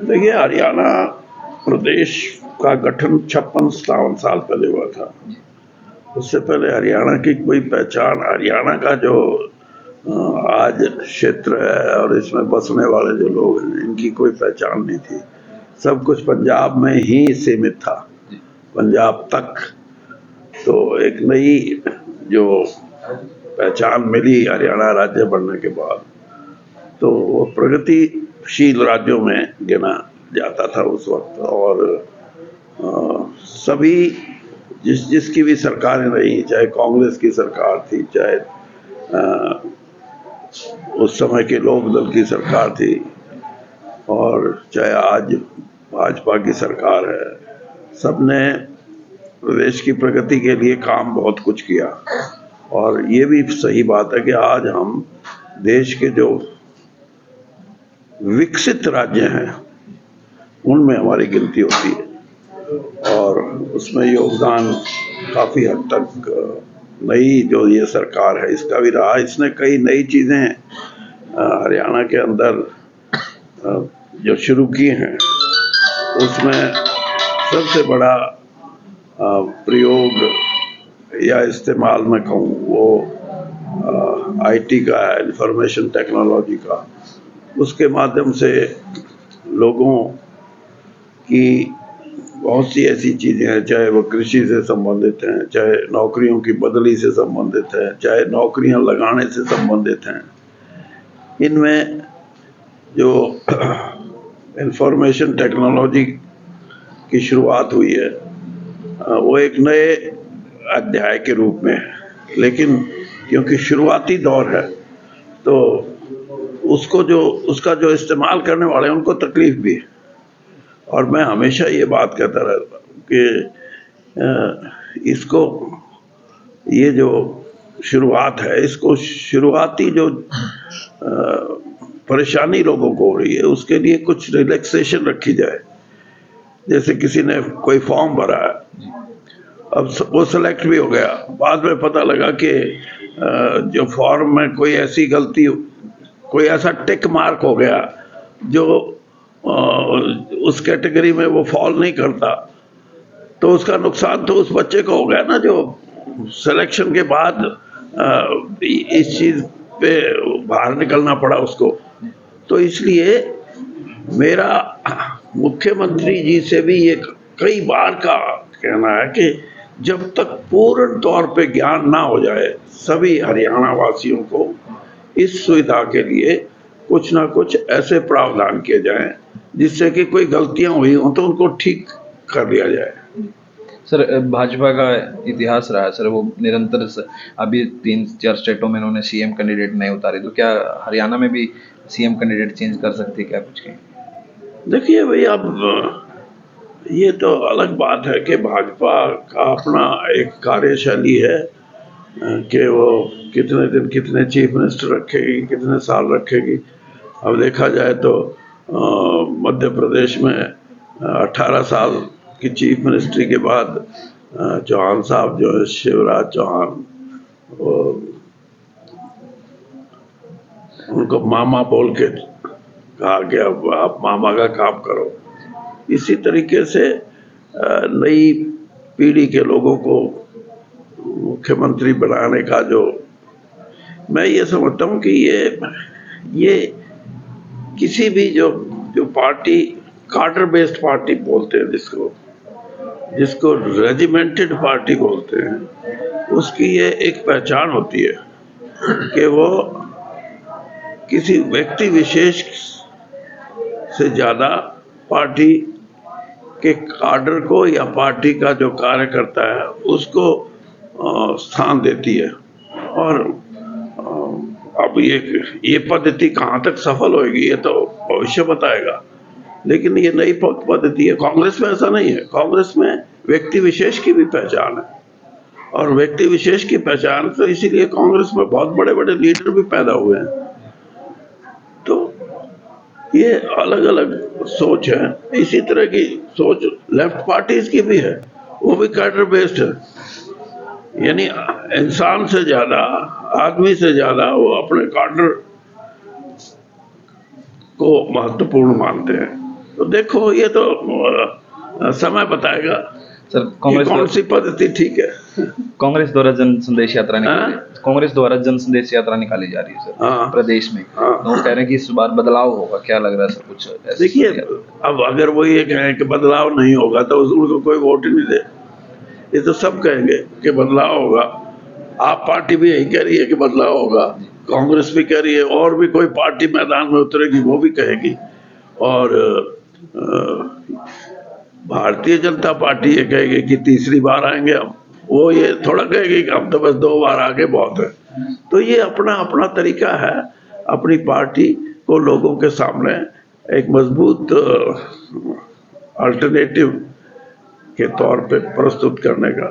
देखिए, हरियाणा प्रदेश का गठन 56-57 साल पहले हुआ था। उससे पहले हरियाणा की कोई पहचान, हरियाणा का जो आज क्षेत्र है और इसमें बसने वाले जो लोग हैं, इनकी कोई पहचान नहीं थी। सब कुछ पंजाब में ही सीमित था, पंजाब तक। तो एक नई जो पहचान मिली हरियाणा राज्य बनने के बाद, तो वो प्रगतिशील राज्यों में गिना जाता था उस वक्त। और सभी जिसकी भी सरकारें रही, चाहे कांग्रेस की सरकार थी, चाहे उस समय के लोक दल की सरकार थी, और चाहे आज भाजपा की सरकार है, सबने प्रदेश की प्रगति के लिए काम बहुत कुछ किया। और ये भी सही बात है कि आज हम देश के जो विकसित राज्य हैं उनमें हमारी गिनती होती है, और उसमें योगदान काफ़ी हद तक नई जो ये सरकार है इसका भी रहा। इसने कई नई चीज़ें हरियाणा के अंदर जो शुरू की हैं, उसमें सबसे बड़ा प्रयोग या इस्तेमाल मैं कहूँ वो आईटी का है, इंफॉर्मेशन टेक्नोलॉजी का। उसके माध्यम से लोगों की बहुत सी ऐसी चीज़ें हैं, चाहे वो कृषि से संबंधित हैं, चाहे नौकरियों की बदली से संबंधित है, चाहे नौकरियां लगाने से संबंधित हैं। इनमें जो इंफॉर्मेशन टेक्नोलॉजी की शुरुआत हुई है वो एक नए अध्याय के रूप में है, लेकिन क्योंकि शुरुआती दौर है तो उसका जो इस्तेमाल करने वाले हैं उनको तकलीफ भी है। और मैं हमेशा ये बात कहता रहता हूँ कि इसको, ये जो शुरुआत है, इसको शुरुआती जो परेशानी लोगों को हो रही है उसके लिए कुछ रिलैक्सेशन रखी जाए। जैसे किसी ने कोई फॉर्म भरा है, अब वो सेलेक्ट भी हो गया, बाद में पता लगा कि जो फॉर्म में कोई ऐसी गलती, कोई ऐसा टिक मार्क हो गया जो उस कैटेगरी में वो फॉल नहीं करता, तो उसका नुकसान तो उस बच्चे को हो गया ना, जो सिलेक्शन के बाद इस चीज पे बाहर निकलना पड़ा उसको। तो इसलिए मेरा मुख्यमंत्री जी से भी ये कई बार का कहना है कि जब तक पूर्ण तौर पे ज्ञान ना हो जाए सभी हरियाणा वासियों को, इस सुविधा के लिए कुछ ना कुछ ऐसे प्रावधान किए जाएं जिससे कि कोई गलतियां हुई हो तो उनको ठीक कर दिया जाए। सर, भाजपा का इतिहास रहा है सर, वो निरंतर अभी 3-4 स्टेटों में उन्होंने सीएम कैंडिडेट नहीं उतारे, तो क्या हरियाणा में भी सीएम कैंडिडेट चेंज कर सकती है क्या कुछ कहीं? देखिए भाई, अब ये तो अलग बात है कि भाजपा का अपना एक कार्यशैली है कि वो कितने दिन कितने चीफ मिनिस्टर रखेगी, कितने साल रखेगी। अब देखा जाए तो मध्य प्रदेश में 18 साल की चीफ मिनिस्ट्री के बाद चौहान साहब जो है, शिवराज चौहान, उनको मामा बोल के कहा कि अब आप मामा का काम करो। इसी तरीके से नई पीढ़ी के लोगों को मुख्यमंत्री बनाने का जो, मैं ये समझता हूँ कि ये किसी भी जो पार्टी, कार्डर बेस्ड पार्टी बोलते हैं जिसको रेजिमेंटेड पार्टी बोलते हैं, उसकी ये एक पहचान होती है कि वो किसी व्यक्ति विशेष से ज्यादा पार्टी के कार्डर को या पार्टी का जो कार्य करता है उसको स्थान देती है। और अब ये पद्धति कहाँ तक सफल होगी ये तो भविष्य बताएगा, लेकिन ये नई पद्धति है। कांग्रेस में ऐसा नहीं है, कांग्रेस में व्यक्ति विशेष की भी पहचान है, और व्यक्ति विशेष की पहचान तो इसीलिए कांग्रेस में बहुत बड़े बड़े लीडर भी पैदा हुए हैं। तो ये अलग अलग सोच है। इसी तरह की सोच लेफ्ट पार्टीज की भी है, वो भी कैडर बेस्ड है, यानी इंसान से ज्यादा, आदमी से ज्यादा वो अपने कैडर को महत्वपूर्ण मानते हैं। तो देखो ये तो समय बताएगा सर कि कांग्रेस कौन सी पद्धति ठीक है। कांग्रेस द्वारा जन संदेश यात्रा निकाली, हाँ? कांग्रेस द्वारा जन संदेश यात्रा निकाली जा रही है सर हाँ। प्रदेश में, हाँ। तो वो कह रहे हैं कि इस बार बदलाव होगा, क्या लग रहा है सर कुछ ऐसा? देखिए, अब अगर वो ये कहें कि बदलाव नहीं होगा तो उनको कोई वोट ही नहीं दे। ये तो सब कहेंगे कि बदलाव होगा। आप पार्टी भी यही कह रही है कि बदलाव होगा, कांग्रेस भी कह रही है, और भी कोई पार्टी मैदान में उतरेगी वो भी कहेगी। और भारतीय जनता पार्टी ये कहेगी कि तीसरी बार आएंगे हम, वो ये थोड़ा कहेगी कि हम तो बस 2 बार आगे बहुत है। तो ये अपना अपना तरीका है अपनी पार्टी को लोगों के सामने एक मजबूत अल्टरनेटिव के तौर पे प्रस्तुत करने का।